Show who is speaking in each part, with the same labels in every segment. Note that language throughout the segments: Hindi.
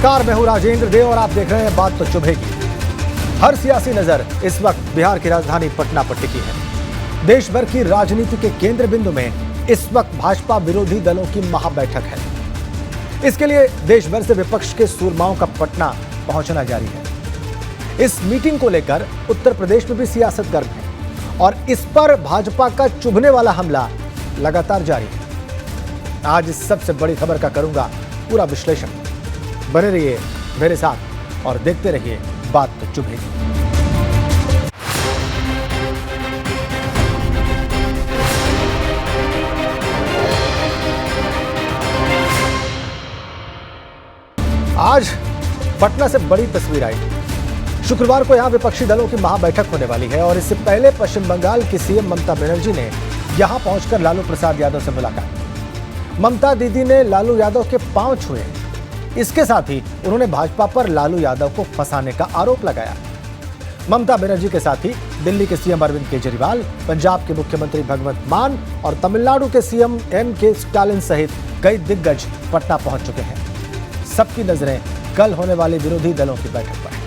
Speaker 1: नमस्कार, मैं हूं राजेंद्र देव और आप देख रहे हैं बात तो चुभेगी। हर सियासी नजर इस वक्त बिहार की राजधानी पटना पर टिकी है। देश भर की राजनीति के केंद्र बिंदु में इस वक्त भाजपा विरोधी दलों की महाबैठक है। इसके लिए देश भर से विपक्ष के सूरमाओं का पटना पहुंचना जारी है। इस मीटिंग को लेकर उत्तर प्रदेश में भी सियासत गर्म है और इस पर भाजपा का चुभने वाला हमला लगातार जारी है। आज इस सबसे बड़ी खबर का करूंगा पूरा विश्लेषण। बने रहिए मेरे साथ और देखते रहिए बात तो चुभेगी। आज पटना से बड़ी तस्वीर आई। शुक्रवार को यहां विपक्षी दलों की महाबैठक होने वाली है और इससे पहले पश्चिम बंगाल की सीएम ममता बनर्जी ने यहां पहुंचकर लालू प्रसाद यादव से मुलाकात। ममता दीदी ने लालू यादव के पांव छुए। इसके साथ ही उन्होंने भाजपा पर लालू यादव को फंसाने का आरोप लगाया। ममता बनर्जी के साथ ही दिल्ली के सीएम अरविंद केजरीवाल, पंजाब के मुख्यमंत्री भगवंत मान और तमिलनाडु के सीएम एम.के. स्टालिन सहित कई दिग्गज पटना पहुंच चुके हैं। सबकी नजरें कल होने वाली विरोधी दलों की बैठक पर है।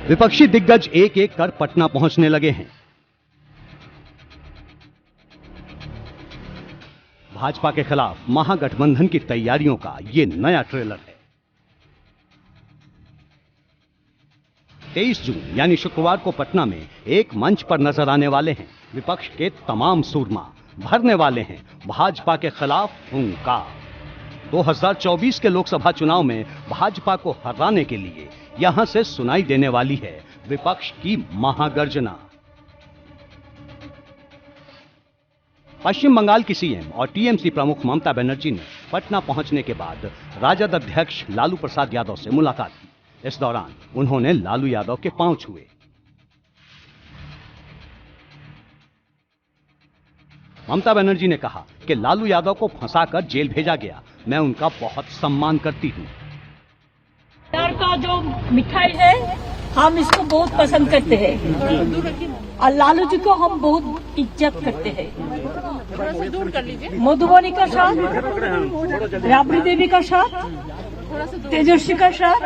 Speaker 2: विपक्षी दिग्गज एक एक कर पटना पहुंचने लगे हैं। भाजपा के खिलाफ महागठबंधन की तैयारियों का यह नया ट्रेलर है। 23 जून यानी शुक्रवार को पटना में एक मंच पर नजर आने वाले हैं विपक्ष के तमाम सूरमा। भरने वाले हैं भाजपा के खिलाफ हुंकार। 2024 के लोकसभा चुनाव में भाजपा को हराने के लिए यहां से सुनाई देने वाली है विपक्ष की महागर्जना। पश्चिम बंगाल की सीएम और टीएमसी प्रमुख ममता बनर्जी ने पटना पहुंचने के बाद राजद अध्यक्ष लालू प्रसाद यादव से मुलाकात की। इस दौरान उन्होंने लालू यादव के पांव छुए। ममता बनर्जी ने कहा कि लालू यादव को फंसाकर जेल भेजा गया। मैं उनका बहुत सम्मान करती हूं।
Speaker 3: बिहार का जो मिठाई है हम इसको बहुत पसंद करते हैं और लालू जी को हम बहुत इज्जत करते हैं। मधुबनी का साथ, राबड़ी देवी का साथ, तेजस्वी का साथ,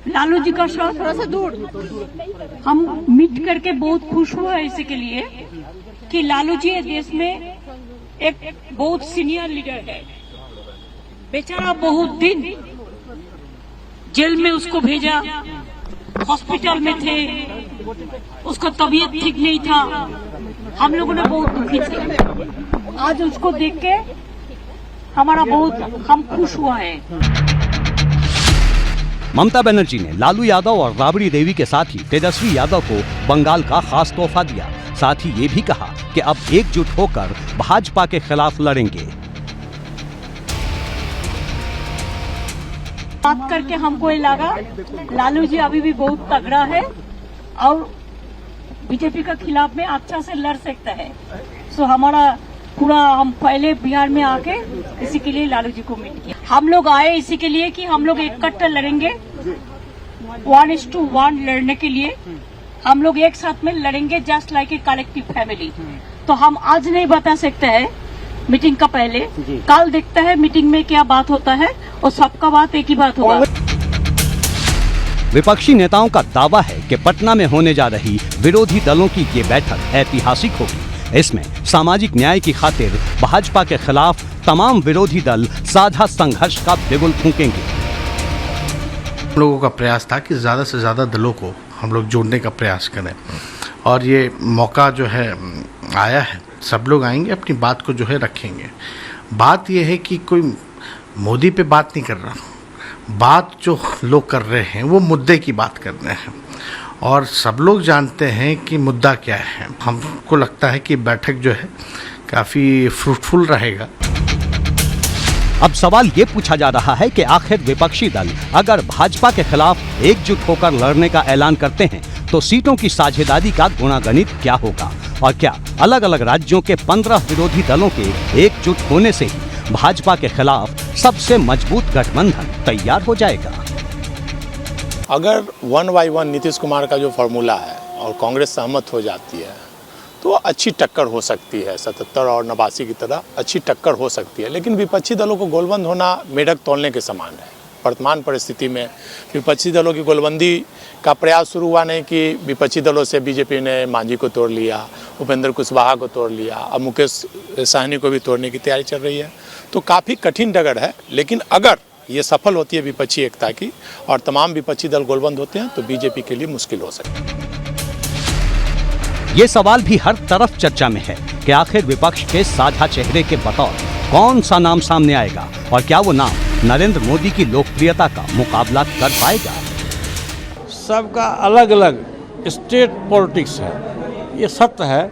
Speaker 3: लालू जी का साथ थोड़ा सा दूर हम मीट करके बहुत खुश हुआ है इसी के लिए कि लालू जी देश में एक बहुत सीनियर लीडर है। बेचारा बहुत दिन जेल में उसको भेजा, हॉस्पिटल में थे, उसका तबीयत ठीक नहीं था। हम लोगों ने बहुत दुखी थे। आज उसको देख के हम खुश हुआ है।
Speaker 2: ममता बनर्जी ने लालू यादव और राबड़ी देवी के साथ ही तेजस्वी यादव को बंगाल का खास तोहफा दिया। साथ ही ये भी कहा कि अब एकजुट होकर भाजपा के खिलाफ लड़ेंगे।
Speaker 3: बात करके हमको ये लगा लालू जी अभी भी बहुत तगड़ा है और बीजेपी के खिलाफ में अच्छा से लड़ सकता है। सो हमारा पूरा हम पहले बिहार में आके इसी के लिए लालू जी को मीट किया। हम लोग आए इसी के लिए कि हम लोग इकट्ठे लड़ेंगे, 1:1 लड़ने के लिए हम लोग एक साथ में लड़ेंगे, just like a collective family. तो हम आज नहीं बता सकते हैं मीटिंग का पहले, कल देखते हैं मीटिंग में क्या बात होता है और सबका बात एक ही बात होगा।
Speaker 2: विपक्षी नेताओं का दावा है कि पटना में होने जा रही विरोधी दलों की ये बैठक ऐतिहासिक होगी। इसमें सामाजिक न्याय की खातिर भाजपा के खिलाफ तमाम विरोधी दल साझा संघर्ष का बिगुल फूंकेंगे।
Speaker 4: हम लोगों का प्रयास था कि ज़्यादा से ज़्यादा दलों को हम लोग जोड़ने का प्रयास करें और ये मौका जो है आया है। सब लोग आएंगे, अपनी बात को जो है रखेंगे। बात ये है कि कोई मोदी पे बात नहीं कर रहा। बात जो लोग कर रहे हैं वो मुद्दे की बात कर रहे हैं और सब लोग जानते हैं कि मुद्दा क्या है। हमको लगता है कि बैठक जो है काफ़ी फ्रूटफुल रहेगा।
Speaker 2: अब सवाल ये पूछा जा रहा है कि आखिर विपक्षी दल अगर भाजपा के खिलाफ एकजुट होकर लड़ने का ऐलान करते हैं तो सीटों की साझेदारी का गुणागणित क्या होगा और क्या अलग अलग राज्यों के 15 विरोधी दलों के एकजुट होने से ही भाजपा के खिलाफ सबसे मजबूत गठबंधन तैयार हो जाएगा।
Speaker 5: अगर 1 by 1 नीतीश कुमार का जो फॉर्मूला है और कांग्रेस सहमत हो जाती है तो अच्छी टक्कर हो सकती है, 77 और 89 की तरह अच्छी टक्कर हो सकती है। लेकिन विपक्षी दलों को गोलबंद होना मेढक तोलने के समान है। वर्तमान परिस्थिति में विपक्षी दलों की गोलबंदी का प्रयास शुरू हुआ नहीं कि विपक्षी दलों से बीजेपी ने मांझी को तोड़ लिया, उपेंद्र कुशवाहा को तोड़ लिया, अब मुकेश सहनी को भी तोड़ने की तैयारी चल रही है। तो काफ़ी कठिन डगर है, लेकिन अगर ये सफल होती है विपक्षी एकता की और तमाम विपक्षी दल गोलबंद होते हैं तो बीजेपी के लिए मुश्किल हो सकती है।
Speaker 2: ये सवाल भी हर तरफ चर्चा में है कि आखिर विपक्ष के साझा चेहरे के बतौर कौन सा नाम सामने आएगा और क्या वो नाम नरेंद्र मोदी की लोकप्रियता का मुकाबला कर पाएगा।
Speaker 6: सबका अलग अलग स्टेट पॉलिटिक्स है। ये सत्य है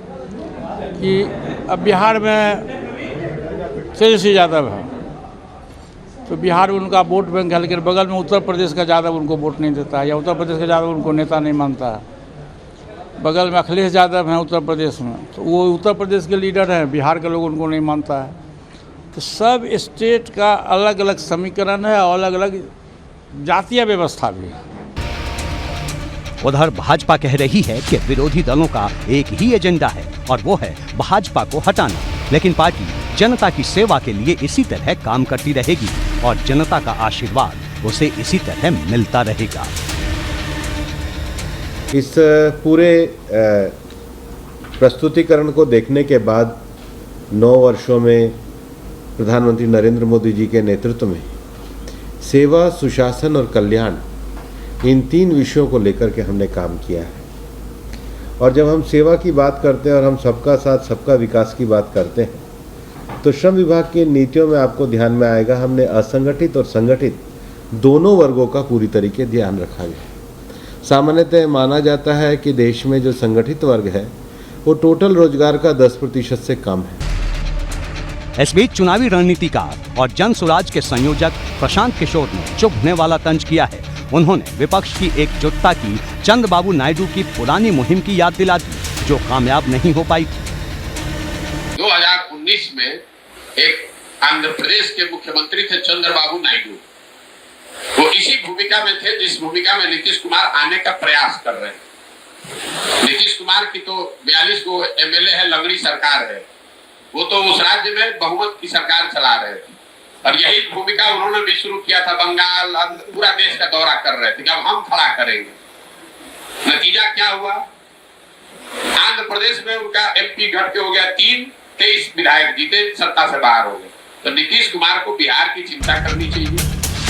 Speaker 6: कि अब बिहार में तेजस्वी यादव है तो बिहार में उनका वोट बैंक है, लेकिन बगल में उत्तर प्रदेश का यादव उनको वोट नहीं देता है या उत्तर प्रदेश का यादव उनको नेता नहीं मानता है। बगल में अखिलेश यादव हैं उत्तर प्रदेश में, तो वो उत्तर प्रदेश के लीडर हैं, बिहार के लोग उनको नहीं मानता है। तो सब स्टेट का अलग अलग समीकरण है और अलग अलग जातीय व्यवस्था भी है।
Speaker 2: उधर भाजपा कह रही है कि विरोधी दलों का एक ही एजेंडा है और वो है भाजपा को हटाना, लेकिन पार्टी जनता की सेवा के लिए इसी तरह काम करती रहेगी और जनता का आशीर्वाद उसे इसी तरह मिलता रहेगा।
Speaker 7: इस पूरे प्रस्तुतिकरण को देखने के बाद 9 वर्षों में प्रधानमंत्री नरेंद्र मोदी जी के नेतृत्व में सेवा, सुशासन और कल्याण, इन 3 विषयों को लेकर के हमने काम किया है। और जब हम सेवा की बात करते हैं और हम सबका साथ सबका विकास की बात करते हैं तो श्रम विभाग की नीतियों में आपको ध्यान में आएगा हमने असंगठित और संगठित दोनों वर्गों का पूरी तरीके ध्यान रखा है। सामान्यतः माना जाता है कि देश में जो संगठित वर्ग है वो टोटल रोजगार का 10% से कम है।
Speaker 2: इस बीच चुनावी रणनीतिकार और जन सुराज के संयोजक प्रशांत किशोर ने चुभने वाला तंज किया है। उन्होंने विपक्ष की एकजुटता की चंद्रबाबू नायडू की पुरानी मुहिम की याद दिला दी जो कामयाब नहीं हो पाई थी।
Speaker 8: 2019 में एक आंध्र प्रदेश के मुख्यमंत्री थे चंद्रबाबू नायडू, वो इसी भूमिका में थे जिस भूमिका में नीतीश कुमार आने का प्रयास कर रहे हैं। नीतीश कुमार की तो 42 को एमएलए है, लंगड़ी सरकार है, वो तो उस राज्य में बहुमत की सरकार चला रहे थे और यही भूमिका उन्होंने भी शुरू किया था। बंगाल, पूरा देश का दौरा कर रहे थे कि अब हम खड़ा करेंगे। नतीजा क्या हुआ? आंध्र प्रदेश में उनका एमपी घट के हो गया 3, 23 विधायक जीते, सत्ता से बाहर हो गए। तो नीतीश कुमार को बिहार की चिंता करनी चाहिए।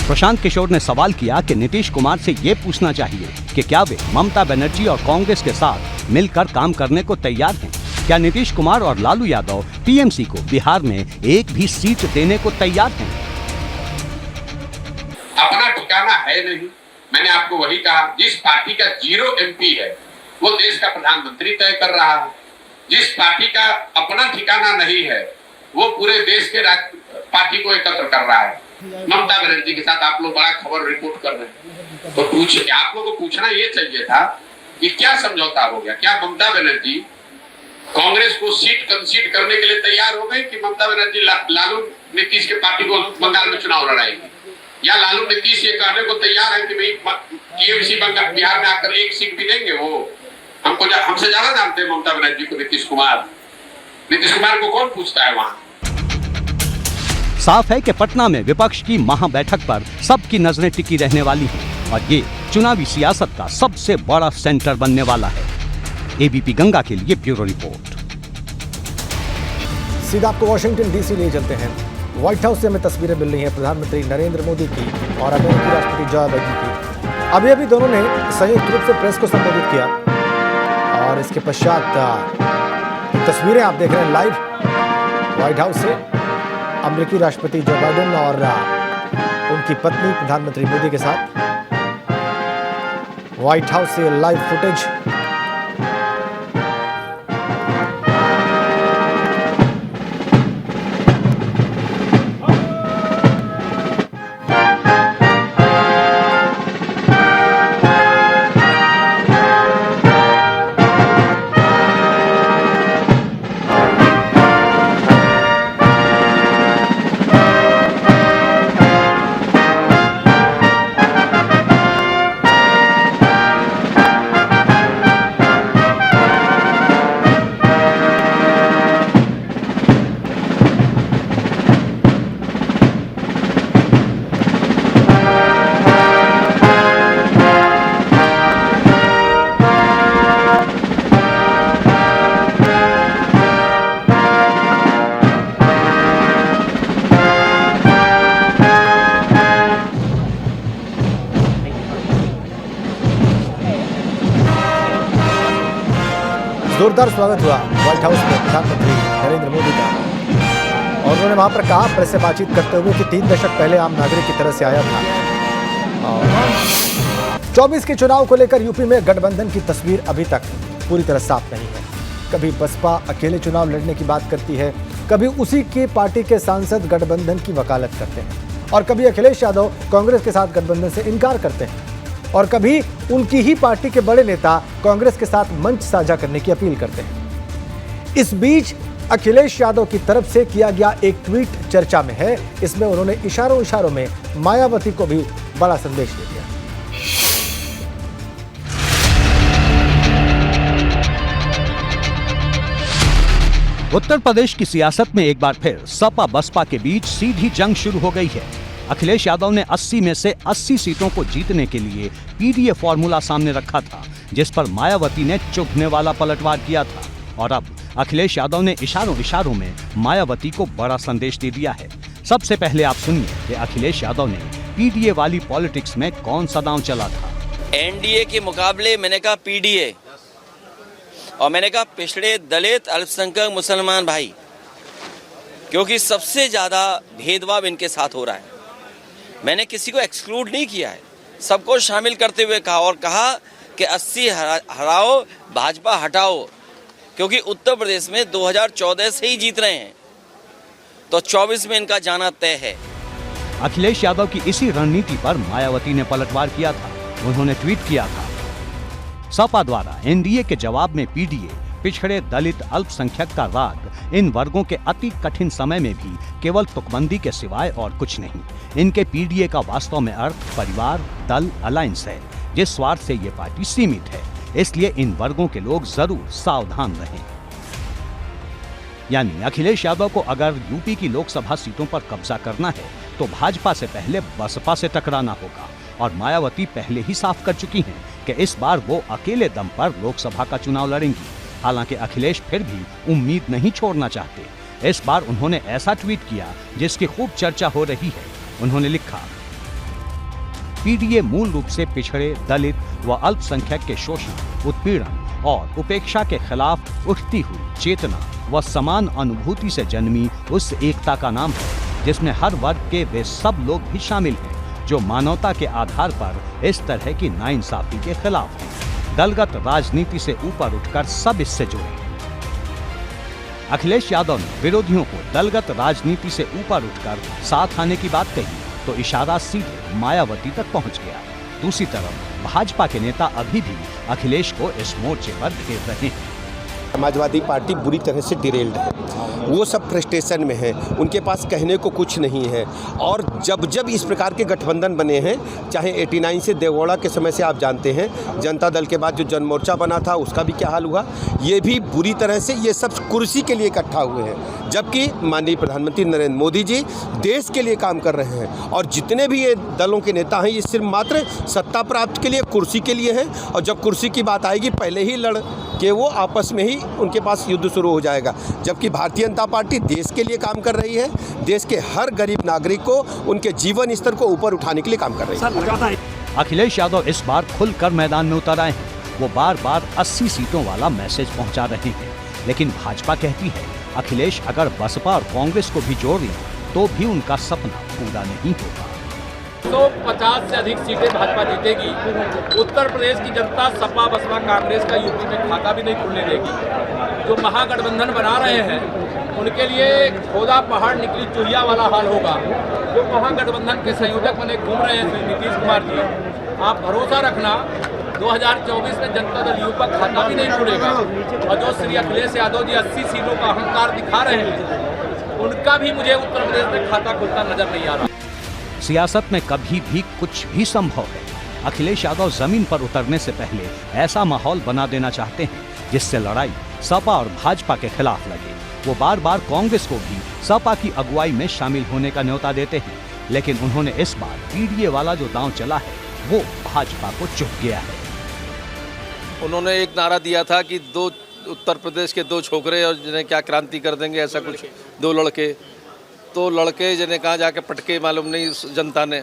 Speaker 2: प्रशांत किशोर ने सवाल किया कि नीतीश कुमार से ये पूछना चाहिए कि क्या वे ममता बनर्जी और कांग्रेस के साथ मिलकर काम करने को तैयार हैं। क्या नीतीश कुमार और लालू यादव टीएमसी को बिहार में एक भी सीट देने को तैयार हैं?
Speaker 8: अपना ठिकाना है नहीं। मैंने आपको वही कहा, जिस पार्टी का 0 एमपी है वो देश का प्रधानमंत्री तय कर रहा है। जिस पार्टी का अपना ठिकाना नहीं है वो पूरे देश के पार्टी को एकत्र कर रहा है। ममता बनर्जी के साथ आप लोग बड़ा खबर रिपोर्ट कर रहे हैं, तो पूछिए, आप लोगों को पूछना ये चाहिए था कि क्या समझौता हो गया? क्या ममता बनर्जी कांग्रेस को सीट कंसीड करने के लिए तैयार हो गए कि ममता बनर्जी लालू नीतीश के पार्टी को बंगाल में चुनाव लड़ाएगी? या लालू नीतीश ये कहने को तैयार है कि भाई टीएमसी बंगाल बिहार में आकर 1 सीट भी देंगे? वो हमसे ज्यादा जानते हैं ममता बनर्जी को नीतीश कुमार को कौन पूछता है वहां?
Speaker 2: साफ है कि पटना में विपक्ष की महा बैठक पर सबकी नजरें टिकी रहने वाली हैं और ये चुनावी सियासत का सबसे बड़ा सेंटर बनने वाला है। एबीपी गंगा के लिए ब्यूरो रिपोर्ट।
Speaker 1: सीधा आपको वॉशिंगटन डीसी ले चलते हैं। व्हाइट हाउस से हमें तस्वीरें मिल रही हैं प्रधानमंत्री नरेंद्र मोदी की और अमेरिकी राष्ट्रपति जो बाइडेन की। अभी अभी दोनों ने संयुक्त रूप से प्रेस को संबोधित किया और इसके पश्चात तस्वीरें आप देख रहे हैं लाइव व्हाइट हाउस से। अमेरिकी राष्ट्रपति जो बाइडेन और उनकी पत्नी प्रधानमंत्री मोदी के साथ व्हाइट हाउस से लाइव फुटेज। जोरदार स्वागत हुआ व्हाइट हाउस में प्रधानमंत्री नरेंद्र मोदी का, और उन्होंने वहां पर कहा प्रेस से बातचीत करते हुए कि 3 दशक पहले आम नागरिक की तरह से आया था। और 24 के चुनाव को लेकर यूपी में गठबंधन की तस्वीर अभी तक पूरी तरह साफ नहीं है। कभी बसपा अकेले चुनाव लड़ने की बात करती है, कभी उसी की पार्टी के सांसद गठबंधन की वकालत करते हैं, और कभी अखिलेश यादव कांग्रेस के साथ गठबंधन से इनकार करते हैं, और कभी उनकी ही पार्टी के बड़े नेता कांग्रेस के साथ मंच साझा करने की अपील करते हैं। इस बीच अखिलेश यादव की तरफ से किया गया एक ट्वीट चर्चा में है। इसमें उन्होंने इशारों में मायावती को भी बड़ा संदेश दे दिया।
Speaker 2: उत्तर प्रदेश की सियासत में एक बार फिर सपा बसपा के बीच सीधी जंग शुरू हो गई है। अखिलेश यादव ने 80 में से 80 सीटों को जीतने के लिए पीडीए फॉर्मूला सामने रखा था, जिस पर मायावती ने चुभने वाला पलटवार किया था, और अब अखिलेश यादव ने इशारों में मायावती को बड़ा संदेश दे दिया है। सबसे पहले आप सुनिए कि अखिलेश यादव ने पीडीए वाली पॉलिटिक्स में कौन सा दांव चला था।
Speaker 9: एनडीए के मुकाबले मैंने कहा पीडीए, और मैंने कहा पिछड़े दलित अल्पसंख्यक मुसलमान भाई, क्योंकि सबसे ज्यादा भेदभाव इनके साथ हो रहा है। मैंने किसी को एक्सक्लूड नहीं किया है, सबको शामिल करते हुए कहा, और कहा कि 80 हराओ भाजपा हटाओ, क्योंकि उत्तर प्रदेश में 2014 से ही जीत रहे हैं, तो 24 में इनका जाना तय है।
Speaker 2: अखिलेश यादव की इसी रणनीति पर मायावती ने पलटवार किया था। उन्होंने ट्वीट किया था, सपा द्वारा एनडीए के जवाब में पीडीए, पिछड़े दलित अल्पसंख्यक का राग इन वर्गों के अति कठिन समय में भी केवल तुकबंदी के सिवाय और कुछ नहीं। इनके पीडीए का वास्तव में अर्थ परिवार, दल, अलायंस है, जिस स्वार्थ से ये पार्टी सीमित है। इसलिए इन वर्गों के लोग जरूर सावधान रहें। यानी अखिलेश यादव को अगर यूपी की लोकसभा सीटों पर कब्जा करना है तो भाजपा से पहले बसपा से टकराना होगा, और मायावती पहले ही साफ कर चुकी हैं कि इस बार वो अकेले दम पर लोकसभा का चुनाव लड़ेंगी। हालांकि अखिलेश फिर भी उम्मीद नहीं छोड़ना चाहते। इस बार उन्होंने ऐसा ट्वीट किया जिसकी खूब चर्चा हो रही है। उन्होंने लिखा, पीडीए मूल रूप से पिछड़े दलित व अल्पसंख्यक के शोषण, उत्पीड़न और उपेक्षा के खिलाफ उठती हुई चेतना व समान अनुभूति से जन्मी उस एकता का नाम है, जिसमें हर वर्ग के वे सब लोग भी शामिल हैं जो मानवता के आधार पर इस तरह की नाइंसाफी के खिलाफ हैं। दलगत राजनीति से ऊपर उठकर सब इससे जुड़े। अखिलेश यादव ने विरोधियों को दलगत राजनीति से ऊपर उठकर साथ आने की बात कही तो इशारा सीधे मायावती तक पहुंच गया। दूसरी तरफ भाजपा के नेता अभी भी अखिलेश को इस मोर्चे पर घेर रहे हैं।
Speaker 10: समाजवादी पार्टी बुरी तरह से डिरेल्ड है, वो सब फ्रस्ट्रेशन में है, उनके पास कहने को कुछ नहीं है। और जब इस प्रकार के गठबंधन बने हैं, चाहे 89 से देवगौड़ा के समय से आप जानते हैं, जनता दल के बाद जो जनमोर्चा बना था उसका भी क्या हाल हुआ, ये भी बुरी तरह से ये सब कुर्सी के लिए इकट्ठा हुए हैं। जबकि माननीय प्रधानमंत्री नरेंद्र मोदी जी देश के लिए काम कर रहे हैं, और जितने भी ये दलों के नेता हैं ये सिर्फ मात्र सत्ता प्राप्त के लिए, कुर्सी के लिए हैं। और जब कुर्सी की बात आएगी पहले ही लड़ के वो आपस में ही उनके पास युद्ध शुरू हो जाएगा। जबकि भारतीय जनता पार्टी देश के लिए काम कर रही है, देश के हर गरीब नागरिक को उनके जीवन स्तर को ऊपर उठाने के लिए काम कर रही है।
Speaker 2: अखिलेश यादव इस बार खुलकर मैदान में उतर आए हैं। वो बार बार 80 सीटों वाला मैसेज पहुंचा रहे हैं, लेकिन भाजपा कहती है अखिलेश अगर बसपा और कांग्रेस को भी जोड़ लें तो भी उनका सपना पूरा नहीं होगा।
Speaker 11: 150 से अधिक सीटें भाजपा जीतेगी। उत्तर प्रदेश की जनता सपा बसपा कांग्रेस का यूपी में खाता भी नहीं खुलने देगी। जो महागठबंधन बना रहे हैं उनके लिए खोदा पहाड़ निकली चुहिया वाला हाल होगा। जो महागठबंधन के संयोजक बने घूम रहे हैं श्री नीतीश कुमार जी, आप भरोसा रखना 2024 में जनता दल यूपी का खाता भी नहीं खुलेगा। और जो श्री अखिलेश यादव जी 80 सीटों का अहंकार दिखा रहे हैं, उनका भी मुझे उत्तर प्रदेश में खाता खुलता नजर नहीं आ रहा।
Speaker 2: सियासत में कभी भी कुछ भी संभव है। अखिलेश यादव जमीन पर उतरने से पहले ऐसा माहौल बना देना चाहते हैं जिससे लड़ाई सपा और भाजपा के खिलाफ लगे। वो बार बार कांग्रेस को भी सपा की अगुवाई में शामिल होने का न्योता देते हैं, लेकिन उन्होंने इस बार पीडीए वाला जो दांव चला है वो भाजपा को चुभ गया है।
Speaker 12: उन्होंने एक नारा दिया था कि दो उत्तर प्रदेश के दो छोकरे और जिन्हें क्या क्रांति कर देंगे, ऐसा कुछ, दो लड़के, तो लड़के जिन्हें कहाँ जाके पटके मालूम नहीं जनता ने।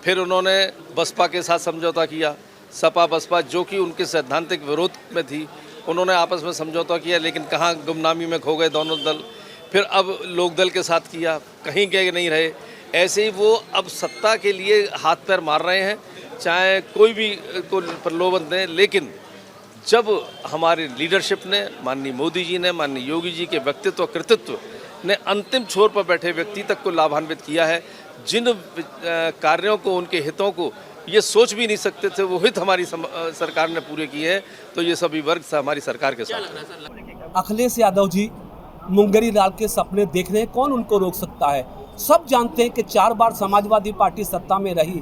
Speaker 12: फिर उन्होंने बसपा के साथ समझौता किया, सपा बसपा जो कि उनके सैद्धांतिक विरोध में थी, उन्होंने आपस में समझौता किया, लेकिन कहाँ गुमनामी में खो गए दोनों दल। फिर अब लोकदल के साथ किया, कहीं गए नहीं रहे। ऐसे ही वो अब सत्ता के लिए हाथ पैर मार रहे हैं, चाहे कोई भी को प्रलोभन दें। लेकिन जब हमारी लीडरशिप ने, माननीय मोदी जी ने, माननीय योगी जी के व्यक्तित्व कृतित्व ने अंतिम छोर पर बैठे व्यक्ति तक को लाभान्वित किया है। जिन कार्यों को, उनके हितों को ये सोच भी नहीं सकते थे, वो हित हमारी सरकार ने पूरे किए हैं। तो ये सभी वर्ग हमारी सरकार के साथ।
Speaker 13: अखिलेश यादव जी मुंगेरी लाल के सपने देख रहे हैं, कौन उनको रोक सकता है। सब जानते हैं कि 4 बार समाजवादी पार्टी सत्ता में रही,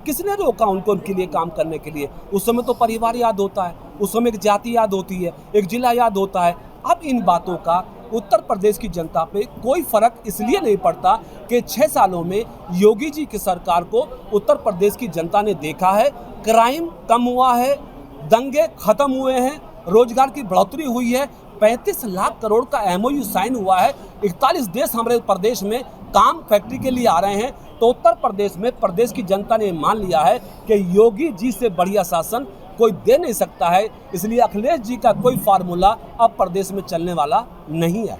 Speaker 13: किसने रोका उनको उनके लिए काम करने के लिए। उस समय तो परिवार याद होता है, उस समय एक जाति याद होती है, एक जिला याद होता है। अब इन बातों का उत्तर प्रदेश की जनता पे कोई फर्क इसलिए नहीं पड़ता कि 6 सालों में योगी जी की सरकार को उत्तर प्रदेश की जनता ने देखा है। क्राइम कम हुआ है, दंगे खत्म हुए हैं, रोजगार की बढ़ोतरी हुई है, 35 लाख करोड़ का MOU साइन हुआ है, 41 देश हमारे प्रदेश में काम फैक्ट्री के लिए आ रहे हैं। तो उत्तर प्रदेश में प्रदेश की जनता ने मान लिया है कि योगी जी से बढ़िया शासन कोई दे नहीं सकता है। इसलिए अखिलेश जी का कोई फार्मूला अब प्रदेश में चलने वाला नहीं है।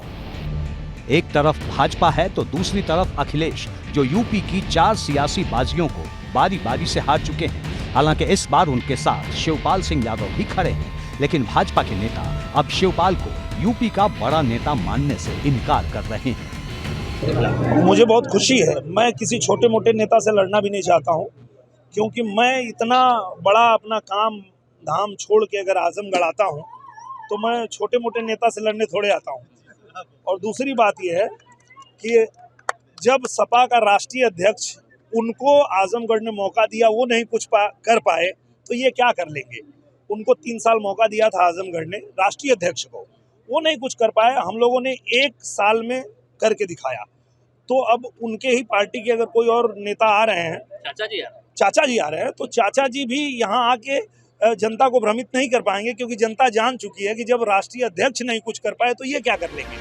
Speaker 2: एक तरफ भाजपा है तो दूसरी तरफ अखिलेश, जो यूपी की 4 सियासी बाजियों को बारी बारी से हार चुके हैं। हालांकि इस बार उनके साथ शिवपाल सिंह यादव भी खड़े हैं, लेकिन भाजपा के नेता अब शिवपाल को यूपी का बड़ा नेता मानने से इनकार कर रहे हैं।
Speaker 14: मुझे बहुत खुशी है। मैं किसी छोटे मोटे नेता से लड़ना भी नहीं चाहता हूं, क्योंकि मैं इतना बड़ा अपना काम धाम छोड़ के अगर आजमगढ़ आता हूं तो मैं छोटे मोटे नेता से लड़ने थोड़े आता हूं। और दूसरी बात यह है कि जब सपा का राष्ट्रीय अध्यक्ष, उनको आजमगढ़ ने मौका दिया, वो नहीं कुछ कर पाए तो ये क्या कर लेंगे। उनको 3 साल मौका दिया था आजमगढ़ ने राष्ट्रीय अध्यक्ष को, वो नहीं कुछ कर पाए। हम लोगों ने 1 साल में करके दिखाया। तो अब उनके ही पार्टी के अगर कोई और नेता आ रहे हैं, चाचा जी आ रहे हैं, तो चाचा जी भी यहाँ आके जनता को भ्रमित नहीं कर पाएंगे, क्योंकि जनता जान चुकी है कि जब राष्ट्रीय अध्यक्ष नहीं कुछ कर पाए तो ये क्या कर लेंगे।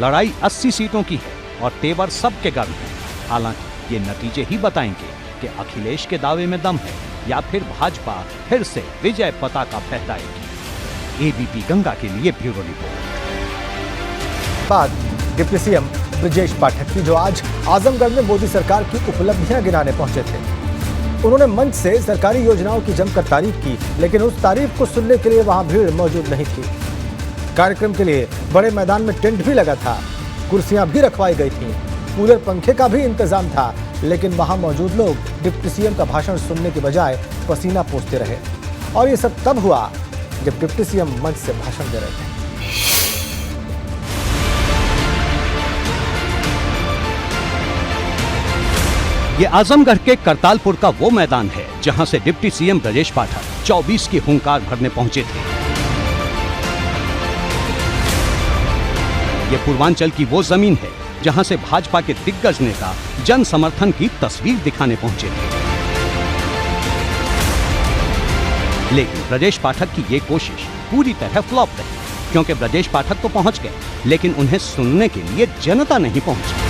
Speaker 2: लड़ाई 80 सीटों की है और तेवर सबके गर्म है। हालांकि ये नतीजे ही बताएंगे कि अखिलेश के दावे में दम है या फिर भाजपा फिर से विजय पताका फहराएगी। ABP गंगा के लिए ब्यूरो रिपोर्ट।
Speaker 1: बाद डिप्टी सीएम ब्रजेश पाठक की, जो आज आजमगढ़ में मोदी सरकार की उपलब्धियां गिनाने पहुंचे थे। उन्होंने मंच से सरकारी योजनाओं की जमकर तारीफ की, लेकिन उस तारीफ को सुनने के लिए वहां भीड़ मौजूद नहीं थी। कार्यक्रम के लिए बड़े मैदान में टेंट भी लगा था, कुर्सियां भी रखवाई गई थीं, कूलर पंखे का भी इंतजाम था, लेकिन वहां मौजूद लोग डिप्टी सीएम का भाषण सुनने के बजाय पसीना पोंछते रहे। और ये सब तब हुआ जब डिप्टी सीएम मंच से भाषण दे रहे थे।
Speaker 2: ये आजमगढ़ के करतालपुर का वो मैदान है जहां से डिप्टी सीएम ब्रजेश पाठक 24 की हुंकार भरने पहुंचे थे। ये पूर्वांचल की वो जमीन है जहां से भाजपा के दिग्गज नेता जन समर्थन की तस्वीर दिखाने पहुंचे थे। लेकिन ब्रजेश पाठक की ये कोशिश पूरी तरह फ्लॉप रही, क्योंकि ब्रजेश पाठक तो पहुंच गए, लेकिन उन्हें सुनने के लिए जनता नहीं पहुंची।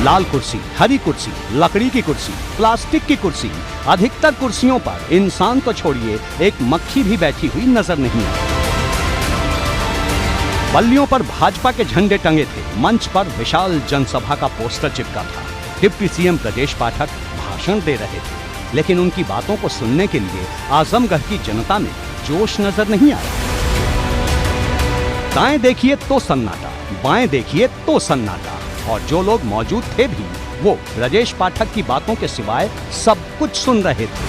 Speaker 2: लाल कुर्सी, हरी कुर्सी, लकड़ी की कुर्सी, प्लास्टिक की कुर्सी, अधिकतर कुर्सियों पर इंसान तो छोड़िए एक मक्खी भी बैठी हुई नजर नहीं आई। बल्लियों पर भाजपा के झंडे टंगे थे, मंच पर विशाल जनसभा का पोस्टर चिपका था। डिप्टी सीएम ब्रजेश पाठक भाषण दे रहे थे, लेकिन उनकी बातों को सुनने के लिए आजमगढ़ की जनता में जोश नजर नहीं आया। दाएं देखिए तो सन्नाटा, बाएं देखिए तो सन्नाटा, और जो लोग मौजूद थे भी वो ब्रजेश पाठक की बातों के सिवाय सब कुछ सुन रहे थे।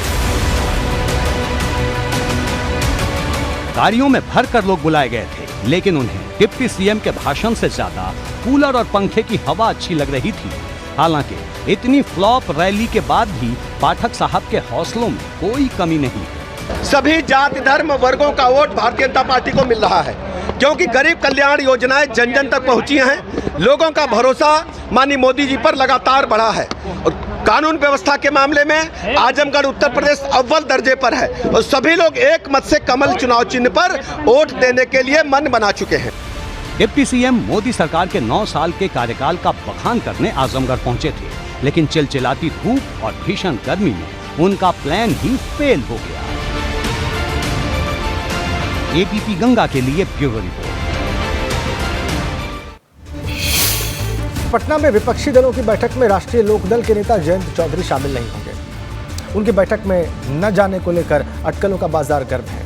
Speaker 2: गाड़ियों में भरकर लोग बुलाए गए थे, लेकिन उन्हें डिप्टी सीएम के भाषण से ज्यादा कूलर और पंखे की हवा अच्छी लग रही थी। हालांकि इतनी फ्लॉप रैली के बाद भी पाठक साहब के हौसलों में कोई कमी नहीं है।
Speaker 10: सभी जाति धर्म वर्गों का वोट भारतीय जनता पार्टी को मिल रहा है, क्योंकि गरीब कल्याण योजनाएं जन जन तक पहुंची हैं। लोगों का भरोसा माननीय मोदी जी पर लगातार बढ़ा है और कानून व्यवस्था के मामले में आजमगढ़ उत्तर प्रदेश अव्वल दर्जे पर है और सभी लोग एक मत से कमल चुनाव चिन्ह पर वोट देने के लिए मन बना चुके हैं।
Speaker 2: डिप्टी सीएम मोदी सरकार के 9 साल के कार्यकाल का बखान करने आजमगढ़ पहुंचे थे, लेकिन चिलचिलाती धूप और भीषण गर्मी में उनका प्लान ही फेल हो गया। एबीपी गंगा के लिए ब्यूरो रिपोर्ट।
Speaker 1: पटना में विपक्षी दलों की बैठक में राष्ट्रीय लोकदल के नेता जयंत चौधरी शामिल नहीं होंगे। उनकी बैठक में न जाने को लेकर अटकलों का बाजार गर्म है।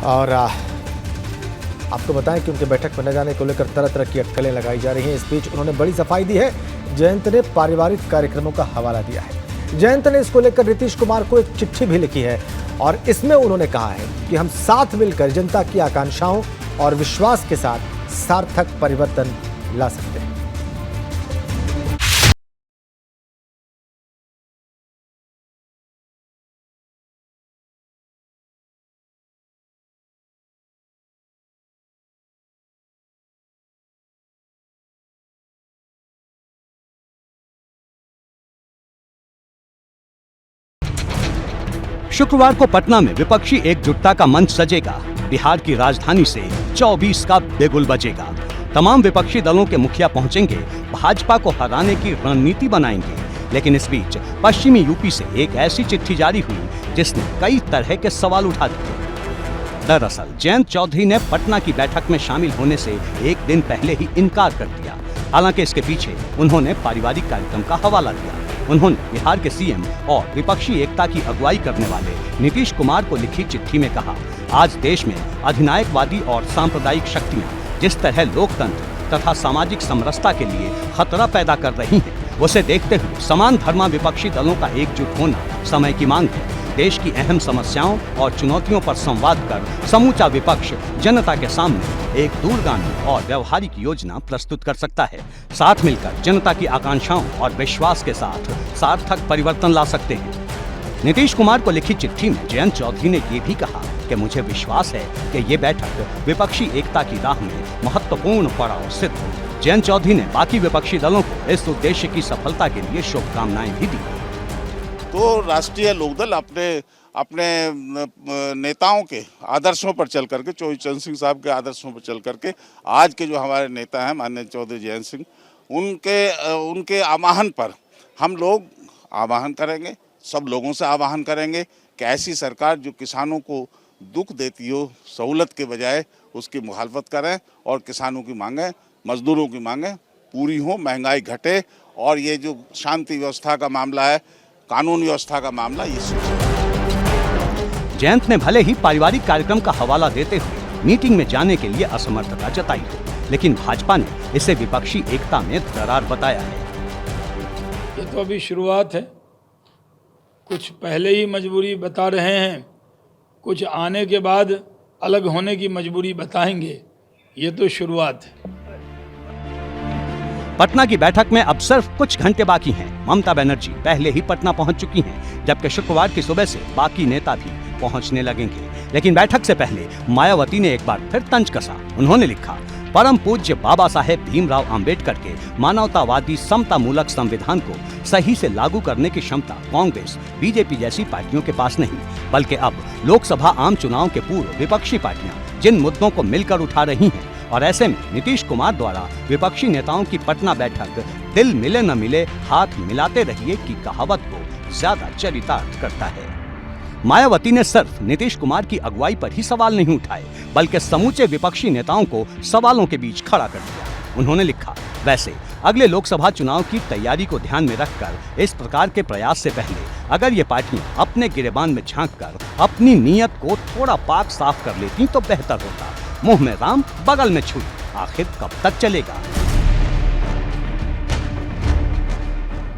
Speaker 1: और आपको बताएं कि उनकी बैठक में न जाने को लेकर तरह तरह की अटकलें लगाई जा रही हैं। इस बीच उन्होंने बड़ी सफाई दी है। जयंत ने पारिवारिक कार्यक्रमों का हवाला दिया है। जयंत ने इसको लेकर नीतीश कुमार को एक चिट्ठी भी लिखी है और इसमें उन्होंने कहा है कि हम साथ मिलकर जनता की आकांक्षाओं और विश्वास के साथ सार्थक परिवर्तन ला सकते हैं।
Speaker 2: शुक्रवार को पटना में विपक्षी एकजुटता का मंच सजेगा। बिहार की राजधानी से 24 का बिगुल बजेगा। तमाम विपक्षी दलों के मुखिया पहुंचेंगे, भाजपा को हराने की रणनीति बनाएंगे। लेकिन इस बीच पश्चिमी यूपी से एक ऐसी चिट्ठी जारी हुई जिसने कई तरह के सवाल उठा दिए। दरअसल जयंत चौधरी ने पटना की बैठक में शामिल होने से एक दिन पहले ही इनकार कर दिया। हालांकि इसके पीछे उन्होंने पारिवारिक कार्यक्रम का हवाला दिया। उन्होंने बिहार के सीएम और विपक्षी एकता की अगुवाई करने वाले नीतीश कुमार को लिखी चिट्ठी में कहा, आज देश में अधिनायकवादी और सांप्रदायिक शक्तियां जिस तरह लोकतंत्र तथा सामाजिक समरसता के लिए खतरा पैदा कर रही हैं, उसे देखते हुए समान धर्मा विपक्षी दलों का एकजुट होना समय की मांग है। देश की अहम समस्याओं और चुनौतियों पर संवाद कर समूचा विपक्ष जनता के सामने एक दूरगामी और व्यवहारिक योजना प्रस्तुत कर सकता है। साथ मिलकर जनता की आकांक्षाओं और विश्वास के साथ सार्थक परिवर्तन ला सकते हैं। नीतीश कुमार को लिखी चिट्ठी में जयंत चौधरी ने ये भी कहा कि मुझे विश्वास है कि ये बैठक विपक्षी एकता की राह में महत्वपूर्ण पड़ाव सिद्ध हो। जयंत चौधरी ने बाकी विपक्षी दलों को इस उद्देश्य की सफलता के लिए शुभकामनाएं भी दी।
Speaker 15: तो राष्ट्रीय लोकदल अपने नेताओं के आदर्शों पर चल करके, चौधरी चरण सिंह साहब के आदर्शों पर चल करके, आज के जो हमारे नेता हैं माननीय चौधरी जयंत सिंह, उनके आह्वान पर हम लोग आह्वान करेंगे, सब लोगों से आह्वान करेंगे कि ऐसी सरकार जो किसानों को दुख देती हो, सहूलत के बजाय उसकी मुखालफत करें और किसानों की मांगें, मजदूरों की मांगें पूरी हो, महंगाई घटे और ये जो शांति व्यवस्था का मामला है, कानून व्यवस्था का मामला, ये
Speaker 2: जयंत ने भले ही पारिवारिक कार्यक्रम का हवाला देते हुए मीटिंग में जाने के लिए असमर्थता जताई है, लेकिन भाजपा ने इसे विपक्षी एकता में दरार बताया है।
Speaker 16: ये तो अभी शुरुआत है, कुछ पहले ही मजबूरी बता रहे हैं, कुछ आने के बाद अलग होने की मजबूरी बताएंगे। ये तो शुरुआत है।
Speaker 2: पटना की बैठक में अब सिर्फ कुछ घंटे बाकी हैं। ममता बनर्जी पहले ही पटना पहुंच चुकी हैं, जबकि शुक्रवार की सुबह से बाकी नेता भी पहुंचने लगेंगे। लेकिन बैठक से पहले मायावती ने एक बार फिर तंज कसा। उन्होंने लिखा, परम पूज्य बाबा साहेब भीमराव अंबेडकर के मानवतावादी समतामूलक संविधान को सही से लागू करने की क्षमता कांग्रेस, बीजेपी जैसी पार्टियों के पास नहीं, बल्कि अब लोकसभा आम चुनाव के पूर्व विपक्षी पार्टियां जिन मुद्दों को मिलकर उठा रही हैं, और ऐसे में नीतीश कुमार द्वारा विपक्षी नेताओं की पटना बैठक दिल मिले न मिले हाथ मिलाते रहिए की कहावत को ज्यादा चरितार्थ करता है। मायावती ने सिर्फ नीतीश कुमार की अगुवाई पर ही सवाल नहीं उठाए, बल्कि समूचे विपक्षी नेताओं को सवालों के बीच खड़ा कर दिया। उन्होंने लिखा, वैसे अगले लोकसभा चुनाव की तैयारी को ध्यान में रखकर इस प्रकार के प्रयास से पहले अगर ये पार्टियां अपने गिरेबान में झांककर अपनी नीयत को थोड़ा पाक साफ कर लेती तो बेहतर होता। मुंह में राम बगल में छुरी, आखिर कब तक चलेगा?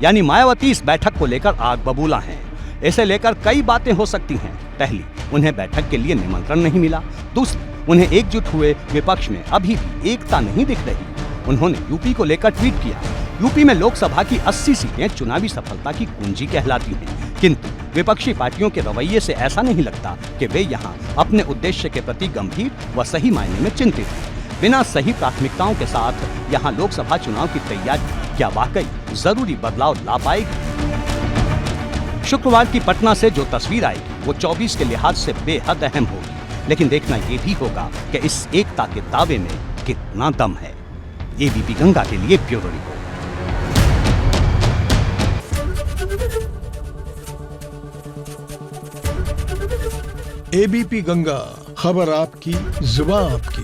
Speaker 2: यानी मायावती इस बैठक को लेकर आग बबूला हैं। इसे लेकर कई बातें हो सकती हैं। पहली, उन्हें बैठक के लिए निमंत्रण नहीं मिला। दूसरी, उन्हें एकजुट हुए विपक्ष में अभी भी एकता नहीं दिख रही। उन्होंने यूपी को लेकर ट्वीट किया, यूपी में लोकसभा की 80 सीटें चुनावी सफलता की कुंजी कहलाती हैं, किंतु विपक्षी पार्टियों के रवैये से ऐसा नहीं लगता कि वे यहां अपने उद्देश्य के प्रति गंभीर व सही मायने में चिंतित हैं। बिना सही प्राथमिकताओं के साथ यहां लोकसभा चुनाव की तैयारी क्या वाकई जरूरी बदलाव ला पाएगी? शुक्रवार की पटना से जो तस्वीर आएगी वो 24 के लिहाज से बेहद अहम होगी, लेकिन देखना ये भी होगा कि इस एकता के दावे में कितना दम है। एबीपी गंगा के लिए ब्यूरो रिपोर्ट।
Speaker 17: एबीपी गंगा, खबर आपकी, जुबान आपकी।